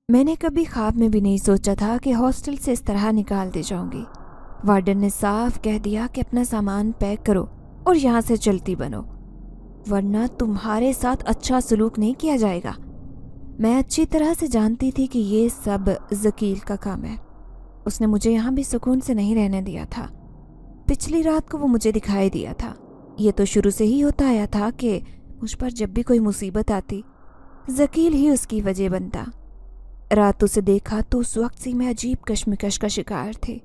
میں نے کبھی خواب میں بھی نہیں سوچا تھا کہ ہاسٹل سے اس طرح نکال دی جاؤں گی۔ وارڈن نے صاف کہہ دیا کہ اپنا سامان پیک کرو اور یہاں سے چلتی بنو، ورنہ تمہارے ساتھ اچھا سلوک نہیں کیا جائے گا۔ میں اچھی طرح سے جانتی تھی کہ یہ سب ذکیل کا کام ہے۔ اس نے مجھے یہاں بھی سکون سے نہیں رہنے دیا تھا۔ پچھلی رات کو وہ مجھے دکھائی دیا تھا۔ یہ تو شروع سے ہی ہوتا آیا تھا کہ مجھ پر جب بھی کوئی مصیبت آتی، ذکیل ہی اس کی وجہ بنتا۔ رات اسے دیکھا تو اس وقت سے میں عجیب کشمکش کا شکار تھی۔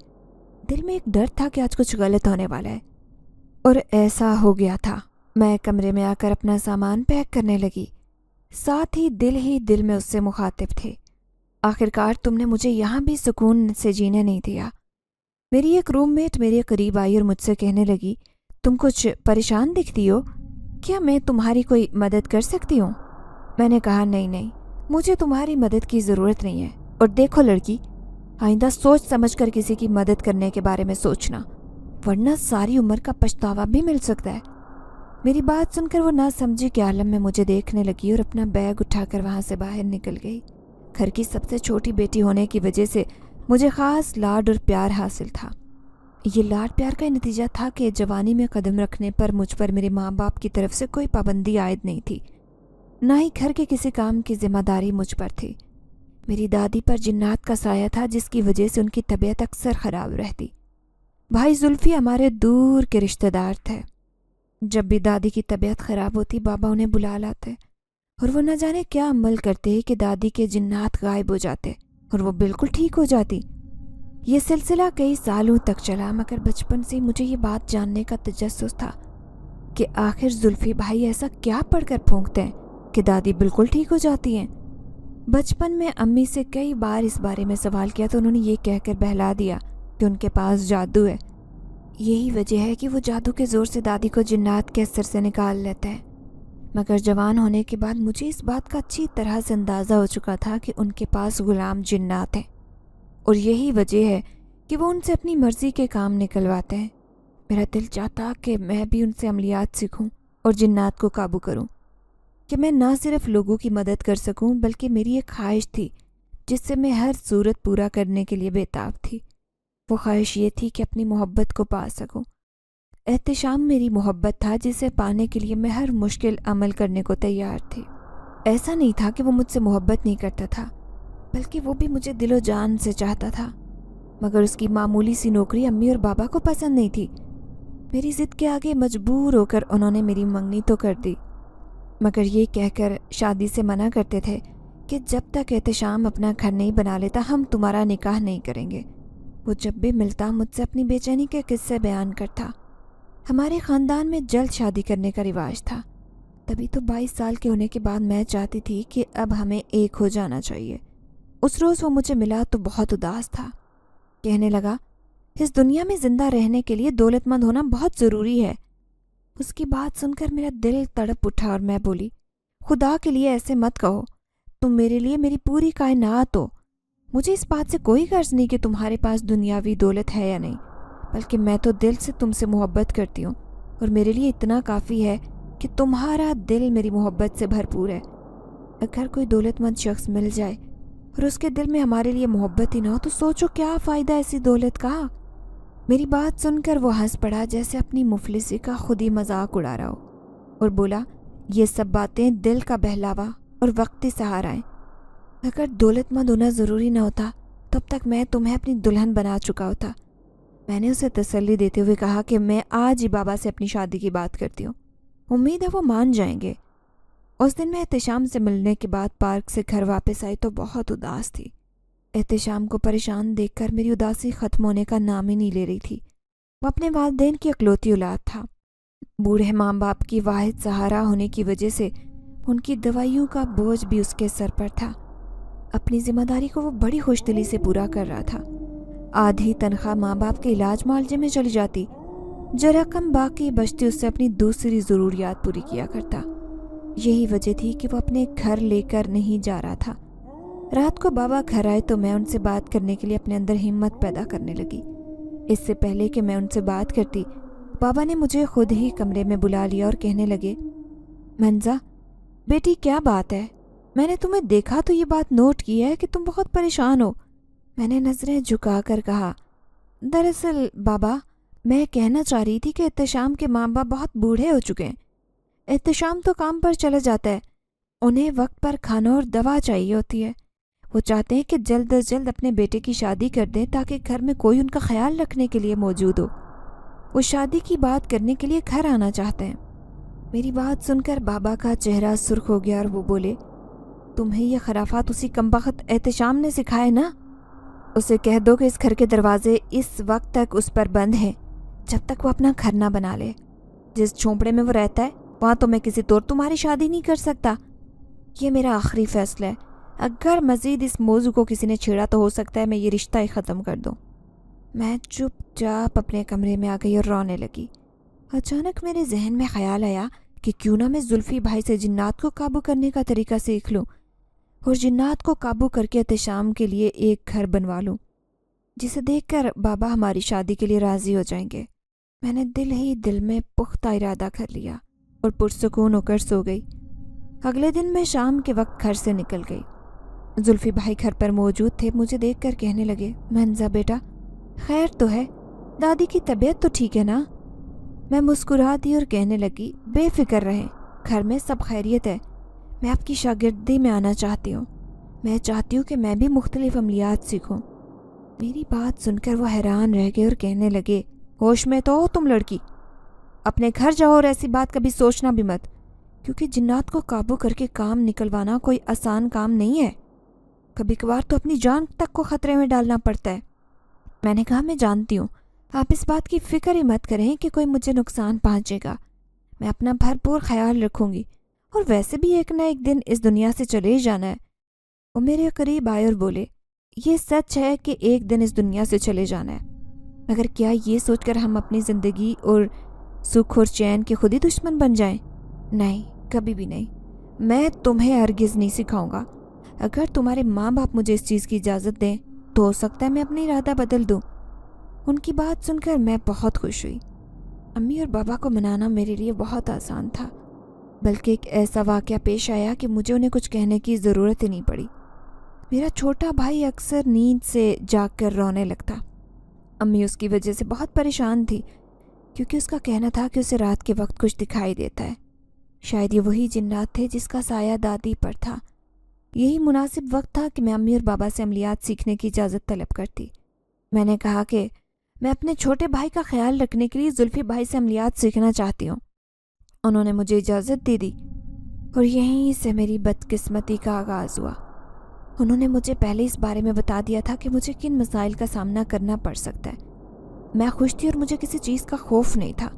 دل میں ایک ڈر تھا کہ آج کچھ غلط ہونے والا ہے، اور ایسا ہو گیا تھا۔ میں کمرے میں آ کر اپنا سامان پیک کرنے لگی، ساتھ ہی دل میں اس سے مخاطب تھے۔ آخرکار تم نے مجھے یہاں بھی سکون سے جینے نہیں دیا۔ میری ایک روم میٹ میرے قریب آئی اور مجھ سے کہنے لگی، تم کچھ پریشان دکھتی ہو، کیا میں تمہاری کوئی مدد کر سکتی ہوں؟ میں نے کہا نہیں، مجھے تمہاری مدد کی ضرورت نہیں ہے۔ اور دیکھو لڑکی، آئندہ سوچ سمجھ کر کسی کی مدد کرنے کے بارے میں سوچنا، ورنہ ساری عمر کا پچھتاوا بھی مل سکتا ہے۔ میری بات سن کر وہ نہ سمجھی کے عالم میں مجھے دیکھنے لگی اور اپنا بیگ اٹھا کر وہاں سے باہر نکل گئی۔ گھر کی سب سے چھوٹی بیٹی ہونے کی وجہ سے مجھے خاص لاڈ اور پیار حاصل تھا۔ یہ لاڈ پیار کا نتیجہ تھا کہ جوانی میں قدم رکھنے پر مجھ پر میرے ماں باپ کی طرف سے کوئی پابندی عائد نہیں تھی، نہ ہی گھر کے کسی کام کی ذمہ داری مجھ پر تھی۔ میری دادی پر جنات کا سایہ تھا، جس کی وجہ سے ان کی طبیعت اکثر خراب رہتی۔ بھائی زلفی ہمارے دور کے رشتہ دار تھے۔ جب بھی دادی کی طبیعت خراب ہوتی، بابا انہیں بلا لاتے اور وہ نہ جانے کیا عمل کرتے کہ دادی کے جنات غائب ہو جاتے اور وہ بالکل ٹھیک ہو جاتی۔ یہ سلسلہ کئی سالوں تک چلا، مگر بچپن سے مجھے یہ بات جاننے کا تجسس تھا کہ آخر زلفی بھائی ایسا کیا پڑھ کر پھونکتے ہیں کہ دادی بالکل ٹھیک ہو جاتی ہیں۔ بچپن میں امی سے کئی بار اس بارے میں سوال کیا تو انہوں نے یہ کہہ کر بہلا دیا کہ ان کے پاس جادو ہے۔ یہی وجہ ہے کہ وہ جادو کے زور سے دادی کو جنات کے اثر سے نکال لیتے ہیں۔ مگر جوان ہونے کے بعد مجھے اس بات کا اچھی طرح سے اندازہ ہو چکا تھا کہ ان کے پاس غلام جنات ہیں، اور یہی وجہ ہے کہ وہ ان سے اپنی مرضی کے کام نکلواتے ہیں۔ میرا دل چاہتا کہ میں بھی ان سے عملیات سیکھوں اور جنات کو قابو کروں، کہ میں نہ صرف لوگوں کی مدد کر سکوں بلکہ میری ایک خواہش تھی جس سے میں ہر صورت پورا کرنے کے لیے بےتاب تھی۔ وہ خواہش یہ تھی کہ اپنی محبت کو پا سکوں۔ احتشام میری محبت تھا جسے پانے کے لیے میں ہر مشکل عمل کرنے کو تیار تھی۔ ایسا نہیں تھا کہ وہ مجھ سے محبت نہیں کرتا تھا، بلکہ وہ بھی مجھے دل و جان سے چاہتا تھا، مگر اس کی معمولی سی نوکری امی اور بابا کو پسند نہیں تھی۔ میری ضد کے آگے مجبور ہو کر انہوں نے میری منگنی تو کر دی، مگر یہ کہہ کر شادی سے منع کرتے تھے کہ جب تک احتشام اپنا گھر نہیں بنا لیتا ہم تمہارا نکاح نہیں کریں گے۔ وہ جب بھی ملتا مجھ سے اپنی بے چینی کے قصے بیان کرتا۔ ہمارے خاندان میں جلد شادی کرنے کا رواج تھا، تبھی تو 22 سال کے ہونے کے بعد میں چاہتی تھی کہ اب ہمیں ایک ہو جانا چاہیے۔ اس روز وہ مجھے ملا تو بہت اداس تھا۔ کہنے لگا، اس دنیا میں زندہ رہنے کے لیے دولت مند ہونا بہت ضروری ہے۔ اس کی بات سن کر میرا دل تڑپ اٹھا اور میں بولی، خدا کے لیے ایسے مت کہو، تم میرے لیے میری پوری کائنات ہو۔ مجھے اس بات سے کوئی غرض نہیں کہ تمہارے پاس دنیاوی دولت ہے یا نہیں، بلکہ میں تو دل سے تم سے محبت کرتی ہوں، اور میرے لیے اتنا کافی ہے کہ تمہارا دل میری محبت سے بھرپور ہے۔ اگر کوئی دولت مند شخص مل جائے اور اس کے دل میں ہمارے لیے محبت ہی نہ ہو تو سوچو کیا فائدہ ایسی دولت کا۔ میری بات سن کر وہ ہنس پڑا جیسے اپنی مفلسی کا خود ہی مذاق اڑا رہا ہو، اور بولا، یہ سب باتیں دل کا بہلاوا اور وقتی سہارا ہیں۔ اگر دولت مند ہونا ضروری نہ ہوتا تب تک میں تمہیں اپنی دلہن بنا چکا ہوتا۔ میں نے اسے تسلی دیتے ہوئے کہا کہ میں آج ہی بابا سے اپنی شادی کی بات کرتی ہوں، امید ہے وہ مان جائیں گے۔ اس دن میں احتشام سے ملنے کے بعد پارک سے گھر واپس آئی تو بہت اداس تھی۔ احتشام کو پریشان دیکھ کر میری اداسی ختم ہونے کا نام ہی نہیں لے رہی تھی۔ وہ اپنے والدین کی اکلوتی اولاد تھا۔ بوڑھے ماں باپ کی واحد سہارا ہونے کی وجہ سے ان کی دوائیوں کا بوجھ بھی اس کے سر پر تھا۔ اپنی ذمہ داری کو وہ بڑی خوش دلی سے پورا کر رہا تھا۔ آدھی تنخواہ ماں باپ کے علاج معالجے میں چلی جاتی، جو رقم باقی بچتی اس سے اپنی دوسری ضروریات پوری کیا کرتا۔ یہی وجہ تھی کہ وہ اپنے گھر لے کر نہیں جا رہا تھا۔ رات کو بابا گھر آئے تو میں ان سے بات کرنے کے لیے اپنے اندر ہمت پیدا کرنے لگی۔ اس سے پہلے کہ میں ان سے بات کرتی، بابا نے مجھے خود ہی کمرے میں بلا لیا اور کہنے لگے، منزا بیٹی کیا بات ہے؟ میں نے تمہیں دیکھا تو یہ بات نوٹ کی ہے کہ تم بہت پریشان ہو۔ میں نے نظریں جھکا کر کہا، دراصل بابا میں کہنا چاہ رہی تھی کہ احتشام کے ماں باپ بہت بوڑھے ہو چکے ہیں۔ احتشام تو کام پر چلا جاتا ہے، انہیں وقت پر کھانا اور دوا چاہیے ہوتی ہے۔ وہ چاہتے ہیں کہ جلد از جلد اپنے بیٹے کی شادی کر دیں تاکہ گھر میں کوئی ان کا خیال رکھنے کے لیے موجود ہو۔ وہ شادی کی بات کرنے کے لیے گھر آنا چاہتے ہیں۔ میری بات سن کر بابا کا چہرہ سرخ ہو گیا اور وہ بولے، تمہیں یہ خرافات اسی کمبخت احتشام نے سکھائے نا؟ اسے کہہ دو کہ اس گھر کے دروازے اس وقت تک اس پر بند ہیں جب تک وہ اپنا گھر نہ بنا لے۔ جس جھونپڑے میں وہ رہتا ہے وہاں تو میں کسی طور تمہاری شادی نہیں کر سکتا۔ یہ میرا آخری فیصلہ ہے۔ اگر مزید اس موضوع کو کسی نے چھیڑا تو ہو سکتا ہے میں یہ رشتہ ہی ختم کر دوں۔ میں چپ چاپ اپنے کمرے میں آ گئی اور رونے لگی۔ اچانک میرے ذہن میں خیال آیا کہ کیوں نہ میں زلفی بھائی سے جنات کو قابو کرنے کا طریقہ سیکھ لوں اور جنات کو قابو کر کے احتشام کے لیے ایک گھر بنوا لوں جسے دیکھ کر بابا ہماری شادی کے لیے راضی ہو جائیں گے۔ میں نے دل ہی دل میں پختہ ارادہ کر لیا اور پرسکون ہو کر سو گئی۔ اگلے دن میں شام کے وقت گھر سے نکل گئی۔ زلفی بھائی گھر پر موجود تھے۔ مجھے دیکھ کر کہنے لگے، منزا بیٹا خیر تو ہے؟ دادی کی طبیعت تو ٹھیک ہے نا؟ میں مسکرا دی اور کہنے لگی، بے فکر رہیں، گھر میں سب خیریت ہے۔ میں آپ کی شاگردی میں آنا چاہتی ہوں۔ میں چاہتی ہوں کہ میں بھی مختلف عملیات سیکھوں۔ میری بات سن کر وہ حیران رہ گئے اور کہنے لگے، ہوش میں تو ہو تم لڑکی؟ اپنے گھر جاؤ اور ایسی بات کبھی سوچنا بھی مت، کیونکہ جنات کو قابو کر کے کام نکلوانا کوئی آسان کام نہیں ہے۔ کبھی کبھار تو اپنی جان تک کو خطرے میں ڈالنا پڑتا ہے۔ میں نے کہا، میں جانتی ہوں، آپ اس بات کی فکر ہی مت کریں کہ کوئی مجھے نقصان پہنچے گا۔ میں اپنا بھرپور خیال رکھوں گی، اور ویسے بھی ایک نہ ایک دن اس دنیا سے چلے ہی جانا ہے۔ وہ میرے قریب آئے اور بولے، یہ سچ ہے کہ ایک دن اس دنیا سے چلے جانا ہے، مگر کیا یہ سوچ کر ہم اپنی زندگی اور سکھ اور چین کے خود ہی دشمن بن جائیں؟ نہیں، کبھی بھی نہیں۔ میں تمہیں ہرگز نہیں سکھاؤں گا۔ اگر تمہارے ماں باپ مجھے اس چیز کی اجازت دیں تو ہو سکتا ہے میں اپنی ارادہ بدل دوں۔ ان کی بات سن کر میں بہت خوش ہوئی۔ امی اور بابا کو منانا میرے لیے بہت آسان تھا، بلکہ ایک ایسا واقعہ پیش آیا کہ مجھے انہیں کچھ کہنے کی ضرورت ہی نہیں پڑی۔ میرا چھوٹا بھائی اکثر نیند سے جاگ کر رونے لگتا۔ امی اس کی وجہ سے بہت پریشان تھی، کیونکہ اس کا کہنا تھا کہ اسے رات کے وقت کچھ دکھائی دیتا ہے۔ شاید یہ وہی جنات تھے جس کا سایہ دادی پر تھا۔ یہی مناسب وقت تھا کہ میں امی اور بابا سے عملیات سیکھنے کی اجازت طلب کرتی۔ میں نے کہا کہ میں اپنے چھوٹے بھائی کا خیال رکھنے کے لیے زلفی بھائی سے عملیات سیکھنا چاہتی ہوں۔ انہوں نے مجھے اجازت دے دی اور یہیں سے میری بدقسمتی کا آغاز ہوا۔ انہوں نے مجھے پہلے اس بارے میں بتا دیا تھا کہ مجھے کن مسائل کا سامنا کرنا پڑ سکتا ہے۔ میں خوش تھی اور مجھے کسی چیز کا خوف نہیں تھا،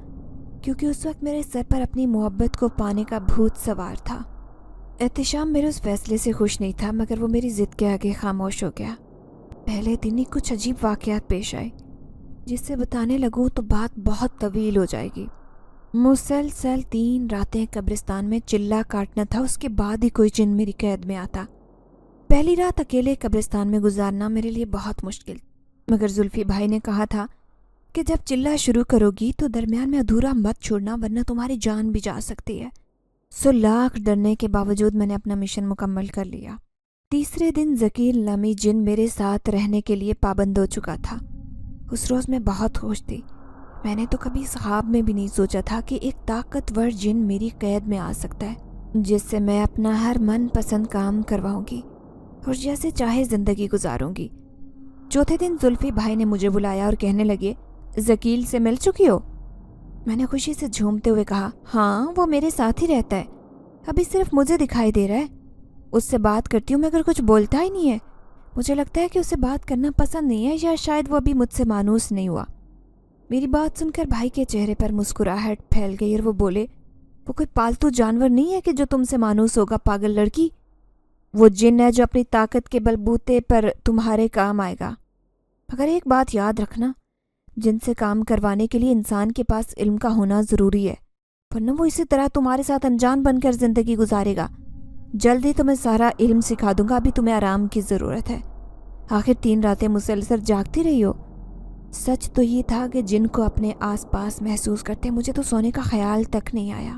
کیونکہ اس وقت میرے سر پر اپنی محبت کو پانے کا بھوت سوار تھا۔ احتشام میرے اس فیصلے سے خوش نہیں تھا، مگر وہ میری ضد کے آگے خاموش ہو گیا۔ پہلے دن ہی کچھ عجیب واقعات پیش آئے، جس سے بتانے لگوں تو بات بہت طویل ہو جائے گی۔ مسلسل 3 راتیں قبرستان میں چلہ کاٹنا تھا، اس کے بعد ہی کوئی جن میری قید میں آتا۔ پہلی رات اکیلے قبرستان میں گزارنا میرے لیے بہت مشکل، مگر زلفی بھائی نے کہا تھا کہ جب چلہ شروع کرو گی تو درمیان میں ادھورا مت چھوڑنا، ورنہ تمہاری جان بھی جا سکتی ہے۔ لاکھ ڈرنے کے باوجود میں نے اپنا مشن مکمل کر لیا۔ تیسرے دن ذکیل نامی جن میرے ساتھ رہنے کے لیے پابند ہو چکا تھا۔ اس روز میں بہت خوش تھی۔ میں نے تو کبھی خواب میں بھی نہیں سوچا تھا کہ ایک طاقتور جن میری قید میں آ سکتا ہے، جس سے میں اپنا ہر من پسند کام کرواؤں گی اور جیسے چاہے زندگی گزاروں گی۔ چوتھے دن زلفی بھائی نے مجھے بلایا اور کہنے لگے، ذکیل سے مل چکی ہو؟ میں نے خوشی سے جھومتے ہوئے کہا، ہاں، وہ میرے ساتھ ہی رہتا ہے، ابھی صرف مجھے دکھائی دے رہا ہے۔ اس سے بات کرتی ہوں مگر کچھ بولتا ہی نہیں ہے۔ مجھے لگتا ہے کہ اسے بات کرنا پسند نہیں ہے، یا شاید وہ ابھی مجھ سے مانوس نہیں ہوا۔ میری بات سن کر بھائی کے چہرے پر مسکراہٹ پھیل گئی اور وہ بولے، وہ کوئی پالتو جانور نہیں ہے کہ جو تم سے مانوس ہوگا، پاگل لڑکی۔ وہ جن ہے جو اپنی طاقت کے بلبوتے پر تمہارے کام آئے گا۔ مگر ایک بات یاد رکھنا، جن سے کام کروانے کے لیے انسان کے پاس علم کا ہونا ضروری ہے، ورنہ وہ اسی طرح تمہارے ساتھ انجان بن کر زندگی گزارے گا۔ جلدی تمہیں سارا علم سکھا دوں گا، ابھی تمہیں آرام کی ضرورت ہے۔ آخر 3 راتیں مسلسل جاگتی رہی ہو۔ سچ تو یہ تھا کہ جن کو اپنے آس پاس محسوس کرتے مجھے تو سونے کا خیال تک نہیں آیا۔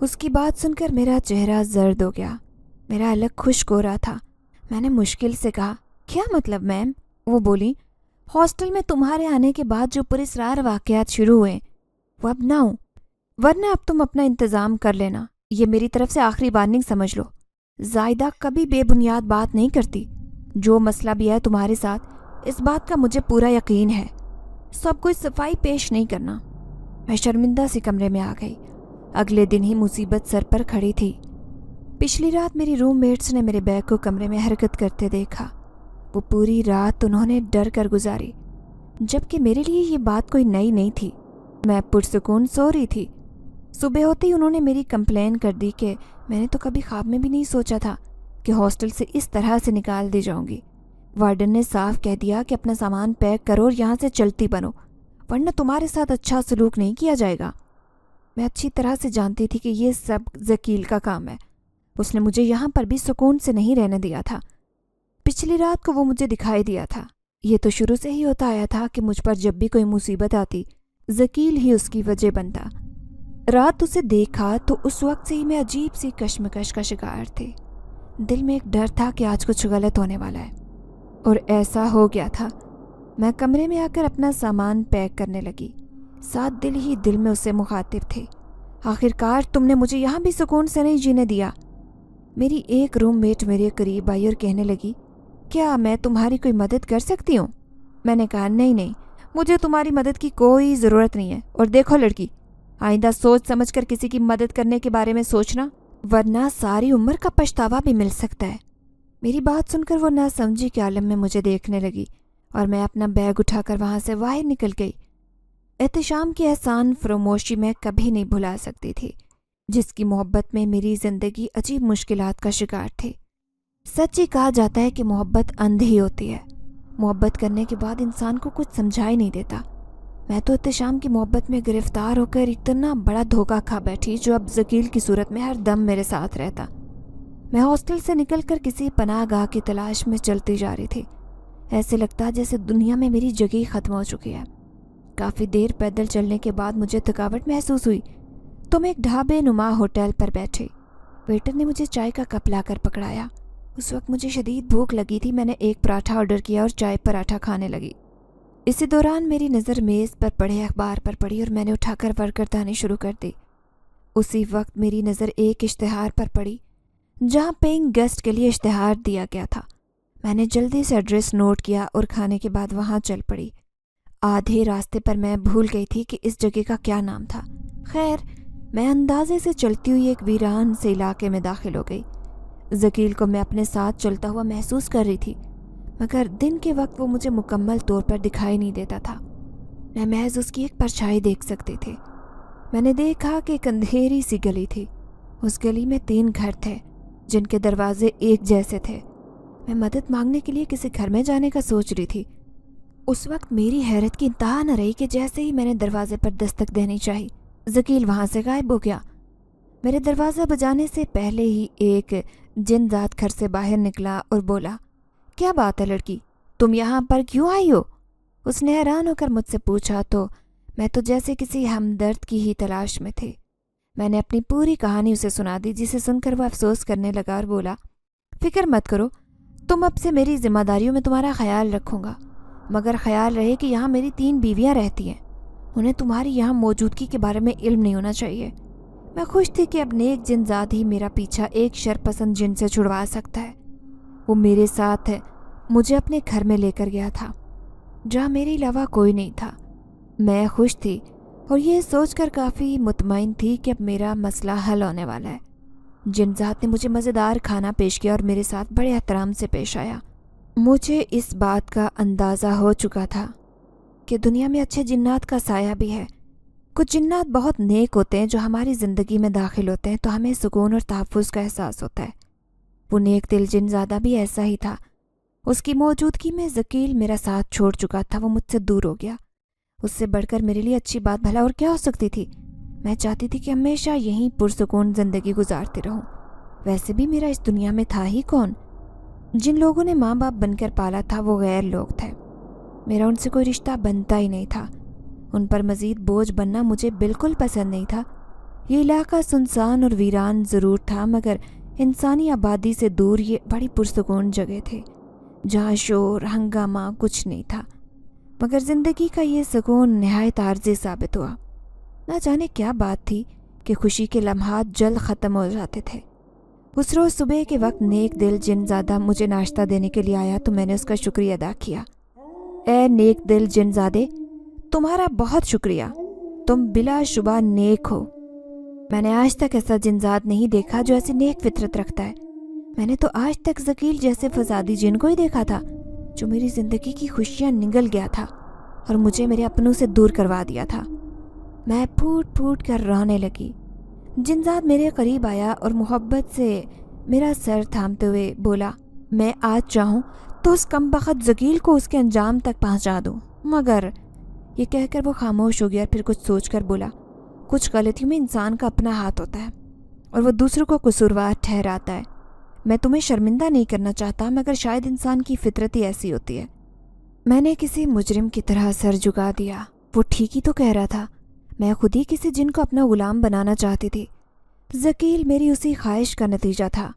اس کی بات سن کر میرا چہرہ زرد ہو گیا، میرا الگ خشک ہو رہا تھا۔ میں نے مشکل سے کہا، کیا مطلب میم؟ وہ بولی، ہاسٹل میں تمہارے آنے کے بعد جو پراسرار واقعات شروع ہوئے وہ اب نہ ہوں، ورنہ اب تم اپنا انتظام کر لینا۔ یہ میری طرف سے آخری وارننگ سمجھ لو۔ زائدہ کبھی بے بنیاد بات نہیں کرتی۔ جو مسئلہ بھی ہے تمہارے ساتھ، اس بات کا مجھے پورا یقین ہے۔ سب کوئی صفائی پیش نہیں کرنا۔ میں شرمندہ سی کمرے میں آ گئی۔ اگلے دن ہی مصیبت سر پر کھڑی تھی۔ پچھلی رات میری روم میٹس نے میرے بیگ کو کمرے میں حرکت کرتے دیکھا۔ وہ پوری رات انہوں نے ڈر کر گزاری، جبکہ میرے لیے یہ بات کوئی نئی نہیں تھی۔ میں پرسکون سو رہی تھی۔ صبح ہوتے ہی انہوں نے میری کمپلین کر دی کہ میں نے تو کبھی خواب میں بھی نہیں سوچا تھا کہ ہاسٹل سے اس طرح سے نکال دی جاؤں گی۔ وارڈن نے صاف کہہ دیا کہ اپنا سامان پیک کرو اور یہاں سے چلتی بنو، ورنہ تمہارے ساتھ اچھا سلوک نہیں کیا جائے گا۔ میں اچھی طرح سے جانتی تھی کہ یہ سب ذکیل کا کام ہے۔ اس نے مجھے یہاں پر بھی سکون سے نہیں رہنے دیا تھا۔ پچھلی رات کو وہ مجھے دکھائی دیا تھا۔ یہ تو شروع سے ہی ہوتا آیا تھا کہ مجھ پر جب بھی کوئی مصیبت آتی، ذکیل ہی اس کی وجہ بنتا۔ رات اسے دیکھا تو اس وقت سے ہی میں عجیب سی کشمکش کا شکار تھی۔ دل میں ایک ڈر تھا کہ آج کچھ غلط ہونے والا ہے، اور ایسا ہو گیا تھا۔ میں کمرے میں آ کر اپنا سامان پیک کرنے لگی، ساتھ دل ہی دل میں اسے مخاطب تھی۔ آخرکار تم نے مجھے یہاں بھی سکون سے نہیں جینے دیا۔ میری ایک روم میٹ میرے قریب آئی اور کہنے لگی، کیا میں تمہاری کوئی مدد کر سکتی ہوں؟ میں نے کہا، نہیں، مجھے تمہاری مدد کی کوئی ضرورت نہیں ہے۔ اور دیکھو لڑکی، آئندہ سوچ سمجھ کر کسی کی مدد کرنے کے بارے میں سوچنا، ورنہ ساری عمر کا پچھتاوا بھی مل سکتا ہے۔ میری بات سن کر وہ ناسمجھی کے عالم میں مجھے دیکھنے لگی، اور میں اپنا بیگ اٹھا کر وہاں سے باہر نکل گئی۔ احتشام کی احسان فراموشی میں کبھی نہیں بھلا سکتی تھی، جس کی محبت میں میری زندگی عجیب مشکلات کا شکار تھی۔ سچ ہی کہا جاتا ہے کہ محبت اندھی ہوتی ہے۔ محبت کرنے کے بعد انسان کو کچھ سمجھائی نہیں دیتا۔ میں تو احتشام کی محبت میں گرفتار ہو کر اتنا بڑا دھوکہ کھا بیٹھی، جو اب ذکیل کی صورت میں ہر دم میرے ساتھ رہتا۔ میں ہاسٹل سے نکل کر کسی پناہ گاہ کی تلاش میں چلتی جا رہی تھی۔ ایسے لگتا جیسے دنیا میں میری جگہ ختم ہو چکی ہے۔ کافی دیر پیدل چلنے کے بعد مجھے تھکاوٹ محسوس ہوئی تو میں ایک ڈھابے نما ہوٹل پر بیٹھی۔ ویٹر نے مجھے چائے کا کپ لا کر پکڑایا۔ اس وقت مجھے شدید بھوک لگی تھی۔ میں نے ایک پراٹھا آرڈر کیا اور چائے پراٹھا کھانے لگی۔ اسی دوران میری نظر میز پر پڑے اخبار پر پڑی اور میں نے اٹھا کر ورگردانی شروع کر دی۔ اسی وقت میری نظر ایک اشتہار پر پڑی جہاں پیئنگ گیسٹ کے لیے اشتہار دیا گیا تھا۔ میں نے جلدی سے ایڈریس نوٹ کیا اور کھانے کے بعد وہاں چل پڑی۔ آدھے راستے پر میں بھول گئی تھی کہ اس جگہ کا کیا نام تھا۔ خیر، میں اندازے سے چلتی ہوئی ایک ویران سے علاقے میں داخل ہو گئی۔ ذکیل کو میں اپنے ساتھ چلتا ہوا محسوس کر رہی تھی، مگر دن کے وقت وہ مجھے مکمل طور پر دکھائی نہیں دیتا تھا۔ میں محض اس کی ایک پرچھائی دیکھ سکتی تھی۔ میں نے دیکھا کہ ایک اندھیری سی گلی تھی۔ اس گلی میں 3 گھر تھے جن کے دروازے ایک جیسے تھے۔ میں مدد مانگنے کے لیے کسی گھر میں جانے کا سوچ رہی تھی۔ اس وقت میری حیرت کی انتہا نہ رہی کہ جیسے ہی میں نے دروازے پر دستک دینی چاہی، ذکیل وہاں سے غائب ہو گیا۔ میرے دروازہ بجانے سے پہلے ہی ایک جن ذات گھر سے باہر نکلا اور بولا، کیا بات ہے لڑکی، تم یہاں پر کیوں آئی ہو؟ اس نے حیران ہو کر مجھ سے پوچھا تو میں تو جیسے کسی ہمدرد کی ہی تلاش میں تھی۔ میں نے اپنی پوری کہانی اسے سنا دی، جسے سن کر وہ افسوس کرنے لگا اور بولا، فکر مت کرو، تم اب سے میری ذمہ داریوں میں تمہارا خیال رکھوں گا، مگر خیال رہے کہ یہاں میری 3 بیویاں رہتی ہیں، انہیں تمہاری یہاں موجودگی کے بارے میں علم نہیں ہونا چاہیے۔ میں خوش تھی کہ اب نیک جن ذات ہی میرا پیچھا ایک شر پسند جن سے چھڑوا سکتا ہے۔ وہ میرے ساتھ مجھے اپنے گھر میں لے کر گیا تھا جہاں میرے علاوہ کوئی نہیں تھا۔ میں خوش تھی اور یہ سوچ کر کافی مطمئن تھی کہ اب میرا مسئلہ حل ہونے والا ہے۔ جن ذات نے مجھے مزیدار کھانا پیش کیا اور میرے ساتھ بڑے احترام سے پیش آیا۔ مجھے اس بات کا اندازہ ہو چکا تھا کہ دنیا میں اچھے جنات کا سایہ بھی ہے۔ کچھ جنات بہت نیک ہوتے ہیں جو ہماری زندگی میں داخل ہوتے ہیں تو ہمیں سکون اور تحفظ کا احساس ہوتا ہے۔ وہ نیک دل جن زیادہ بھی ایسا ہی تھا۔ اس کی موجودگی میں ذکیل میرا ساتھ چھوڑ چکا تھا، وہ مجھ سے دور ہو گیا۔ اس سے بڑھ کر میرے لیے اچھی بات بھلا اور کیا ہو سکتی تھی؟ میں چاہتی تھی کہ ہمیشہ یہیں پرسکون زندگی گزارتی رہوں۔ ویسے بھی میرا اس دنیا میں تھا ہی کون؟ جن لوگوں نے ماں باپ بن کر پالا تھا وہ غیر لوگ تھے۔ میرا ان سے کوئی رشتہ بنتا ہی نہیں تھا۔ ان پر مزید بوجھ بننا مجھے بالکل پسند نہیں تھا۔ یہ علاقہ سنسان اور ویران ضرور تھا، مگر انسانی آبادی سے دور یہ بڑی پرسکون جگہ تھے جہاں شور ہنگامہ کچھ نہیں تھا، مگر زندگی کا یہ سکون نہایت عارضی ثابت ہوا۔ نہ جانے کیا بات تھی کہ خوشی کے لمحات جلد ختم ہو جاتے تھے۔ اس روز صبح کے وقت نیک دل جن زادہ مجھے ناشتہ دینے کے لیے آیا تو میں نے اس کا شکریہ ادا کیا۔ اے نیک دل جن زادے، تمہارا بہت شکریہ، تم بلا شبہ نیک ہو۔ میں نے آج تک ایسا جنزاد نہیں دیکھا جو ایسی نیک فطرت رکھتا ہے۔ میں نے تو آج تک ذکیل جیسے فسادی جن کو ہی دیکھا تھا جو میری زندگی کی خوشیاں نگل گیا تھا اور مجھے میرے اپنوں سے دور کروا دیا تھا۔ میں پھوٹ پھوٹ کر رونے لگی۔ جنزاد میرے قریب آیا اور محبت سے میرا سر تھامتے ہوئے بولا، میں آج چاہوں تو اس کمبخت ذکیل کو اس کے انجام تک پہنچا دوں، مگر یہ کہہ کر وہ خاموش ہو گیا، پھر کچھ سوچ کر بولا، کچھ غلطیوں میں انسان کا اپنا ہاتھ ہوتا ہے اور وہ دوسروں کو قصوروار ٹھہراتا ہے۔ میں تمہیں شرمندہ نہیں کرنا چاہتا، مگر شاید انسان کی فطرت ہی ایسی ہوتی ہے۔ میں نے کسی مجرم کی طرح سر جھکا دیا۔ وہ ٹھیک ہی تو کہہ رہا تھا، میں خود ہی کسی جن کو اپنا غلام بنانا چاہتی تھی۔ ذکیل میری اسی خواہش کا نتیجہ تھا۔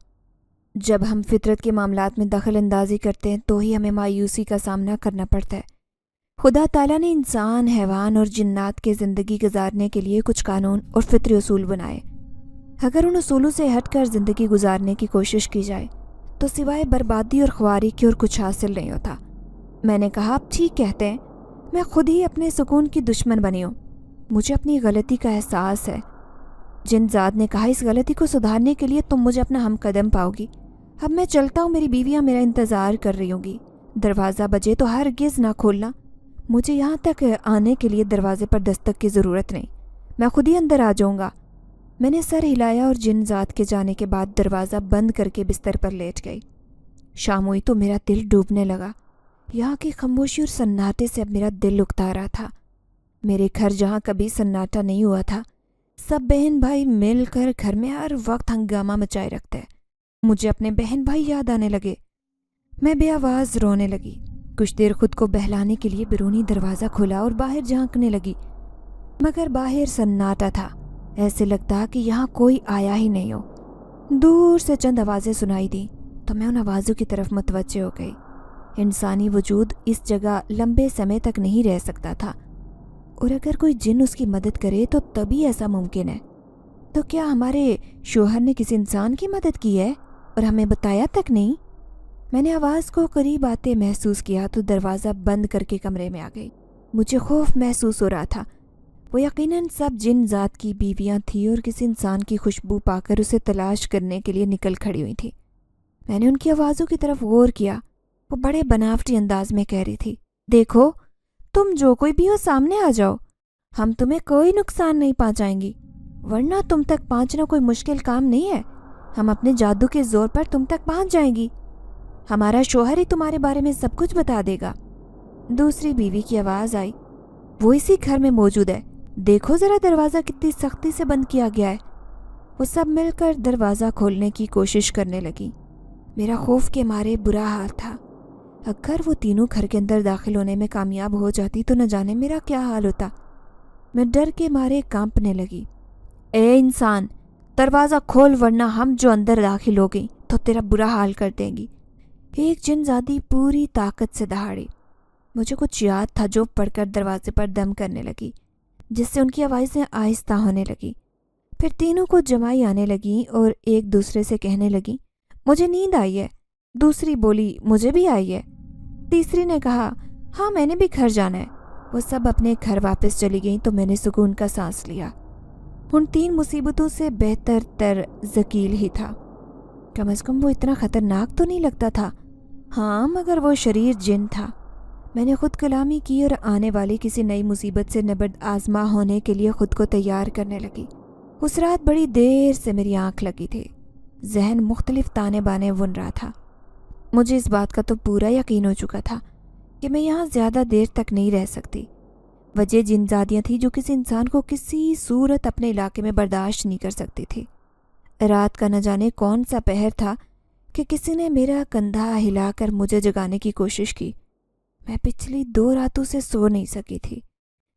جب ہم فطرت کے معاملات میں دخل اندازی کرتے ہیں تو ہی ہمیں مایوسی کا سامنا کرنا پڑتا ہے۔ خدا تعالیٰ نے انسان، حیوان اور جنات کے زندگی گزارنے کے لیے کچھ قانون اور فطری اصول بنائے۔ اگر ان اصولوں سے ہٹ کر زندگی گزارنے کی کوشش کی جائے تو سوائے بربادی اور خواری کے اور کچھ حاصل نہیں ہوتا۔ میں نے کہا، آپ ٹھیک کہتے ہیں، میں خود ہی اپنے سکون کی دشمن بنی ہوں۔ مجھے اپنی غلطی کا احساس ہے۔ جنزاد نے کہا، اس غلطی کو سدھارنے کے لیے تم مجھے اپنا ہم قدم پاؤ گی۔ اب میں چلتا ہوں، میری بیویاں میرا انتظار کر رہی ہوں گی۔ دروازہ بجے تو ہرگز نہ کھولنا۔ مجھے یہاں تک آنے کے لیے دروازے پر دستک کی ضرورت نہیں، میں خود ہی اندر آ جاؤں گا۔ میں نے سر ہلایا اور جنزاد کے جانے کے بعد دروازہ بند کر کے بستر پر لیٹ گئی۔ شام ہوئی تو میرا دل ڈوبنے لگا۔ یہاں کی خاموشی اور سناٹے سے اب میرا دل اکتا رہا تھا۔ میرے گھر جہاں کبھی سناٹا نہیں ہوا تھا، سب بہن بھائی مل کر گھر میں ہر وقت ہنگامہ مچائے رکھتے۔ مجھے اپنے بہن بھائی یاد آنے لگے۔ میں بے آواز رونے لگی۔ کچھ دیر خود کو بہلانے کے لیے بیرونی دروازہ کھولا اور باہر جھانکنے لگی، مگر باہر سناٹا تھا، ایسے لگتا کہ یہاں کوئی آیا ہی نہیں ہو۔ دور سے چند آوازیں سنائی دیں تو میں ان آوازوں کی طرف متوجہ ہو گئی۔ انسانی وجود اس جگہ لمبے سمے تک نہیں رہ سکتا تھا، اور اگر کوئی جن اس کی مدد کرے تو تبھی ایسا ممکن ہے۔ تو کیا ہمارے شوہر نے کسی انسان کی مدد کی ہے اور ہمیں بتایا تک نہیں؟ میں نے آواز کو قریب آتے محسوس کیا تو دروازہ بند کر کے کمرے میں آ گئی۔ مجھے خوف محسوس ہو رہا تھا۔ وہ یقیناً سب جن ذات کی بیویاں تھیں اور کسی انسان کی خوشبو پا کر اسے تلاش کرنے کے لیے نکل کھڑی ہوئی تھی۔ میں نے ان کی آوازوں کی طرف غور کیا۔ وہ بڑے بناوٹی انداز میں کہہ رہی تھی، دیکھو، تم جو کوئی بھی ہو سامنے آ جاؤ، ہم تمہیں کوئی نقصان نہیں پہنچائیں گی، ورنہ تم تک پہنچنا کوئی مشکل کام نہیں ہے۔ ہم اپنے جادو کے زور پر تم تک پہنچ جائیں گی۔ ہمارا شوہر ہی تمہارے بارے میں سب کچھ بتا دے گا۔ دوسری بیوی کی آواز آئی، وہ اسی گھر میں موجود ہے، دیکھو ذرا دروازہ کتنی سختی سے بند کیا گیا ہے۔ وہ سب مل کر دروازہ کھولنے کی کوشش کرنے لگی۔ میرا خوف کے مارے برا حال تھا۔ اگر وہ تینوں گھر کے اندر داخل ہونے میں کامیاب ہو جاتی تو نہ جانے میرا کیا حال ہوتا۔ میں ڈر کے مارے کانپنے لگی۔ اے انسان، دروازہ کھول ورنہ ہم جو اندر داخل ہو گئی تو تیرا برا حال کر دیں گی۔ ایک جن زادی پوری طاقت سے دہاڑی۔ مجھے کچھ یاد تھا جو پڑھ کر دروازے پر دم کرنے لگی، جس سے ان کی آوازیں آہستہ ہونے لگی۔ پھر تینوں کو جمائی آنے لگیں اور ایک دوسرے سے کہنے لگیں، مجھے نیند آئی ہے۔ دوسری بولی، مجھے بھی آئی ہے۔ تیسری نے کہا، ہاں میں نے بھی گھر جانا ہے۔ وہ سب اپنے گھر واپس چلی گئیں تو میں نے سکون کا سانس لیا۔ ان تین مصیبتوں سے بہتر تر ذکیل ہی تھا۔ کم از کم وہ اتنا خطرناک تو نہیں لگتا تھا۔ ہاں، مگر وہ شریر جن تھا۔ میں نے خود کلامی کی اور آنے والی کسی نئی مصیبت سے نبرد آزما ہونے کے لیے خود کو تیار کرنے لگی۔ اس رات بڑی دیر سے میری آنکھ لگی تھی۔ ذہن مختلف تانے بانے بن رہا تھا۔ مجھے اس بات کا تو پورا یقین ہو چکا تھا کہ میں یہاں زیادہ دیر تک نہیں رہ سکتی۔ وجہ جن زادیاں تھیں جو کسی انسان کو کسی صورت اپنے علاقے میں برداشت نہیں کر سکتی تھی۔ رات کا نہ جانے کون سا پہر تھا کہ کسی نے میرا کندھا ہلا کر مجھے جگانے کی کوشش کی۔ میں پچھلی 2 راتوں سے سو نہیں سکی تھی،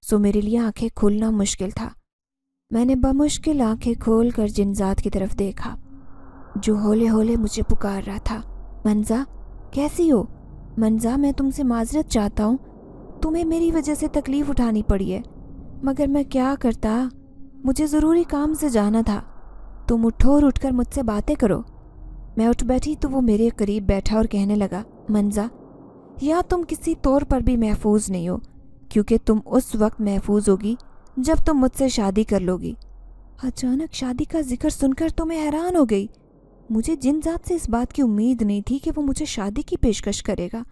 سو میرے لیے آنکھیں کھولنا مشکل تھا۔ میں نے بمشکل آنکھیں کھول کر جنزاد کی طرف دیکھا جو ہولے ہولے مجھے پکار رہا تھا۔ منزا کیسی ہو؟ منزا میں تم سے معذرت چاہتا ہوں، تمہیں میری وجہ سے تکلیف اٹھانی پڑی ہے، مگر میں کیا کرتا، مجھے ضروری کام سے جانا تھا۔ تم اٹھو اور اٹھ کر مجھ سے باتیں کرو۔ میں اٹھ بیٹھی تو وہ میرے قریب بیٹھا اور کہنے لگا، منزا یا تم کسی طور پر بھی محفوظ نہیں ہو، کیونکہ تم اس وقت محفوظ ہوگی جب تم مجھ سے شادی کر لو گی۔ اچانک شادی کا ذکر سن کر تو میں حیران ہو گئی۔ مجھے جنزاد سے اس بات کی امید نہیں تھی کہ وہ مجھے شادی کی پیشکش کرے گا۔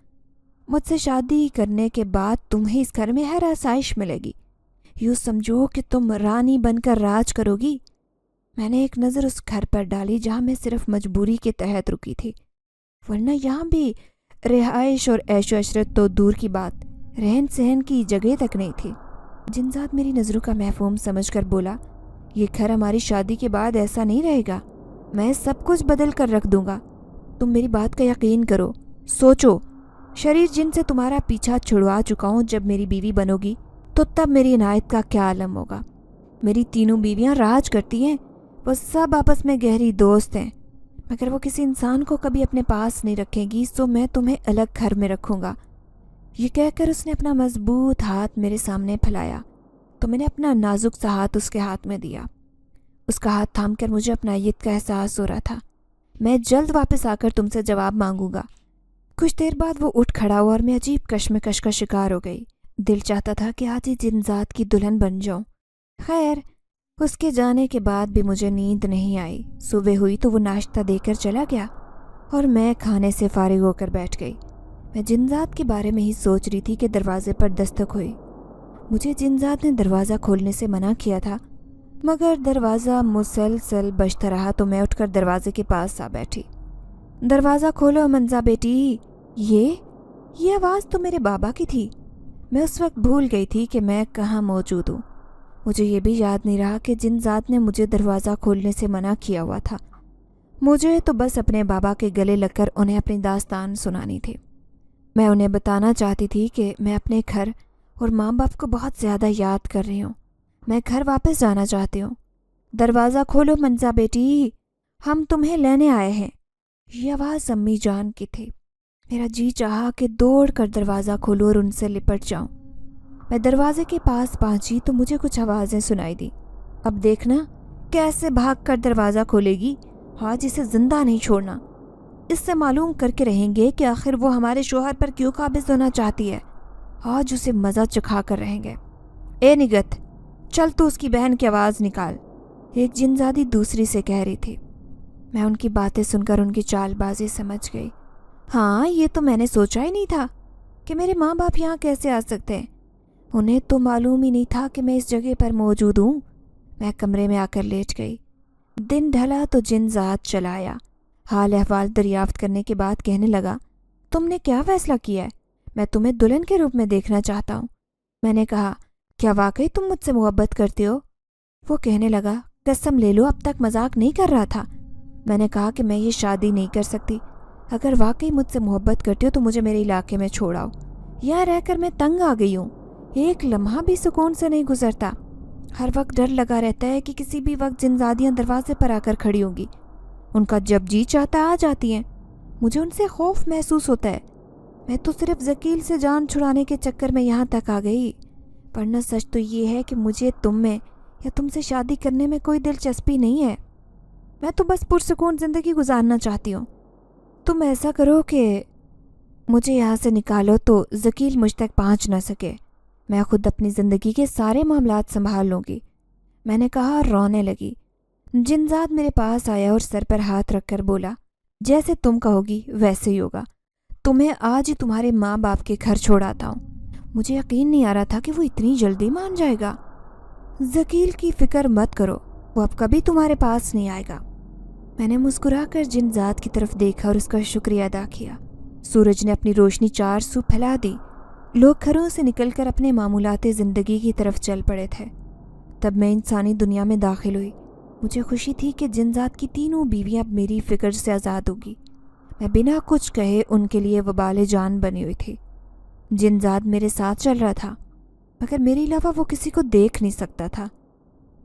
مجھ سے شادی کرنے کے بعد تمہیں اس گھر میں ہر آسائش ملے گی، یوں سمجھو کہ تم رانی بن کر راج کرو گی۔ میں نے ایک نظر اس گھر پر ڈالی جہاں میں صرف مجبوری کے تحت رکی تھی، ورنہ یہاں بھی رہائش اور عیش و عشرت تو دور کی بات، رہن سہن کی جگہ تک نہیں تھی۔ جنزاد میری نظروں کا مفہوم سمجھ کر بولا، یہ گھر ہماری شادی کے بعد ایسا نہیں رہے گا، میں سب کچھ بدل کر رکھ دوں گا۔ تم میری بات کا یقین کرو، سوچو، شریر جن سے تمہارا پیچھا چھڑوا چکا ہوں، جب میری بیوی بنو گی تو تب میری عنایت کا کیا عالم ہوگا۔ میری تینوں بیویاں راج کرتی ہیں، وہ سب آپس میں گہری دوست ہیں، مگر وہ کسی انسان کو کبھی اپنے پاس نہیں رکھیں گی، سو میں تمہیں الگ گھر میں رکھوں گا۔ یہ کہہ کر اس نے اپنا مضبوط ہاتھ میرے سامنے پھیلایا تو میں نے اپنا نازک سا ہاتھ اس کے ہاتھ میں دیا۔ اس کا ہاتھ تھام کر مجھے اپنائیت کا احساس ہو رہا تھا۔ میں جلد واپس آ کر تم سے جواب مانگوں گا۔ کچھ دیر بعد وہ اٹھ کھڑا ہوا اور میں عجیب کشمکش کا شکار ہو گئی۔ دل چاہتا تھا کہ آج ہی جنزاد کی دلہن بن جاؤں۔ خیر، اس کے جانے کے بعد بھی مجھے نیند نہیں آئی۔ صبح ہوئی تو وہ ناشتہ دے کر چلا گیا اور میں کھانے سے فارغ ہو کر بیٹھ گئی۔ میں جنزاد کے بارے میں ہی سوچ رہی تھی کہ دروازے پر دستک ہوئی۔ مجھے جنزاد نے دروازہ کھولنے سے منع کیا تھا، مگر دروازہ مسلسل بجتا رہا تو میں اٹھ کر دروازے کے پاس آ بیٹھی۔ دروازہ کھولو منزا بیٹی۔ یہ آواز تو میرے بابا کی تھی۔ میں اس وقت بھول گئی تھی کہ میں کہاں موجود ہوں۔ مجھے یہ بھی یاد نہیں رہا کہ جنزاد نے مجھے دروازہ کھولنے سے منع کیا ہوا تھا۔ مجھے تو بس اپنے بابا کے گلے لگ کر انہیں اپنی داستان سنانی تھی۔ میں انہیں بتانا چاہتی تھی کہ میں اپنے گھر اور ماں باپ کو بہت زیادہ یاد کر رہی ہوں، میں گھر واپس جانا چاہتی ہوں۔ دروازہ کھولو منزا بیٹی، ہم تمہیں لینے آئے ہیں۔ یہ آواز امی جان کی تھی۔ میرا جی چاہا کہ دوڑ کر دروازہ کھولوں اور ان سے لپٹ جاؤں۔ میں دروازے کے پاس پہنچی تو مجھے کچھ آوازیں سنائی دی۔ اب دیکھنا کیسے بھاگ کر دروازہ کھولے گی، آج اسے زندہ نہیں چھوڑنا۔ اس سے معلوم کر کے رہیں گے کہ آخر وہ ہمارے شوہر پر کیوں قابض ہونا چاہتی ہے، آج اسے مزہ چکھا کر رہیں گے۔ اے نگت، چل تو اس کی بہن کی آواز نکال، ایک جنزادی دوسری سے کہہ رہی تھی۔ میں ان کی باتیں سن کر ان کی چال بازی سمجھ گئی۔ ہاں، یہ تو میں نے سوچا ہی نہیں تھا کہ میرے ماں باپ یہاں کیسے آ سکتے ہیں۔ انہیں تو معلوم ہی نہیں تھا کہ میں اس جگہ پر موجود ہوں۔ میں کمرے میں آ کر لیٹ گئی۔ دن ڈھلا تو جنزاد چلا آیا۔ حال احوال دریافت کرنے کے بعد کہنے لگا، تم نے کیا فیصلہ کیا ہے؟ میں تمہیں دلہن کے روپ میں دیکھنا چاہتا ہوں۔ میں نے کہا، کیا واقعی تم مجھ سے محبت کرتے ہو؟ وہ کہنے لگا، قسم لے لو اب تک مذاق نہیں کر رہا تھا۔ میں نے کہا کہ میں یہ شادی نہیں کر سکتی۔ اگر واقعی مجھ سے محبت کرتے ہو تو مجھے میرے علاقے میں چھوڑاؤ، یہاں رہ کر میں تنگ آ گئی ہوں۔ ایک لمحہ بھی سکون سے نہیں گزرتا، ہر وقت ڈر لگا رہتا ہے کہ کسی بھی وقت جنزادیاں دروازے پر آ کر کھڑی ہوں گی۔ ان کا جب جی چاہتا آ جاتی ہیں، مجھے ان سے خوف محسوس ہوتا ہے۔ میں تو صرف ذکیل سے جان چھڑانے کے چکر میں یہاں تک آ گئی، ورنہ سچ تو یہ ہے کہ مجھے تم میں یا تم سے شادی کرنے میں کوئی دلچسپی نہیں ہے۔ میں تو بس پرسکون زندگی گزارنا چاہتی ہوں۔ تم ایسا کرو کہ مجھے یہاں سے نکالو تو ذکیل مجھ تک پہنچ نہ سکے، میں خود اپنی زندگی کے سارے معاملات سنبھال لوں گی۔ میں نے کہا اور رونے لگی۔ جنزاد میرے پاس آیا اور سر پر ہاتھ رکھ کر بولا، جیسے تم کہوگی ویسے ہی ہوگا، تمہیں آج ہی تمہارے ماں باپ کے گھر چھوڑ آتا ہوں۔ مجھے یقین نہیں آ رہا تھا کہ وہ اتنی جلدی مان جائے گا۔ ذکیل کی فکر مت کرو، وہ اب کبھی تمہارے پاس نہیں آئے گا۔ میں نے مسکرا کر جنزاد کی طرف دیکھا اور اس کا شکریہ ادا کیا۔ سورج نے اپنی روشنی چار سو پھیلا دی۔ لوگ گھروں سے نکل کر اپنے معمولات زندگی کی طرف چل پڑے تھے۔ تب میں انسانی دنیا میں داخل ہوئی۔ مجھے خوشی تھی کہ جنزاد کی تینوں بیویاں اب میری فکر سے آزاد ہوگی۔ میں بنا کچھ کہے ان کے لیے وبال جان بنی ہوئی تھی۔ جنزاد میرے ساتھ چل رہا تھا، مگر میرے علاوہ وہ کسی کو دیکھ نہیں سکتا تھا۔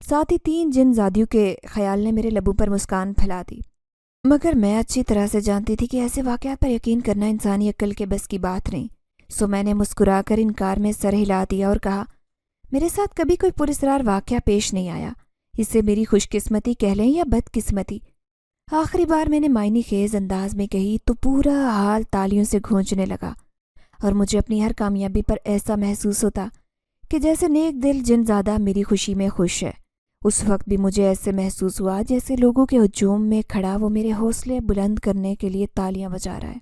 ساتھ ہی 3 جن زادیوں کے خیال نے میرے لبوں پر مسکان پھیلا دی، مگر میں اچھی طرح سے جانتی تھی کہ ایسے واقعات پر یقین کرنا انسانی عقل کے بس کی بات نہیں۔ سو میں نے مسکرا کر انکار میں سر ہلا دیا اور کہا، میرے ساتھ کبھی کوئی پراسرار واقعہ پیش نہیں آیا، اسے میری خوش قسمتی کہہ لیں یا بد قسمتی۔ آخری بار میں نے معنی خیز انداز میں کہی تو پورا حال تالیوں سے گونجنے لگا، اور مجھے اپنی ہر کامیابی پر ایسا محسوس ہوتا کہ جیسے نیک دل جن زیادہ میری خوشی میں خوش ہے۔ اس وقت بھی مجھے ایسے محسوس ہوا جیسے لوگوں کے ہجوم میں کھڑا وہ میرے حوصلے بلند کرنے کے لیے تالیاں بجا رہا ہے۔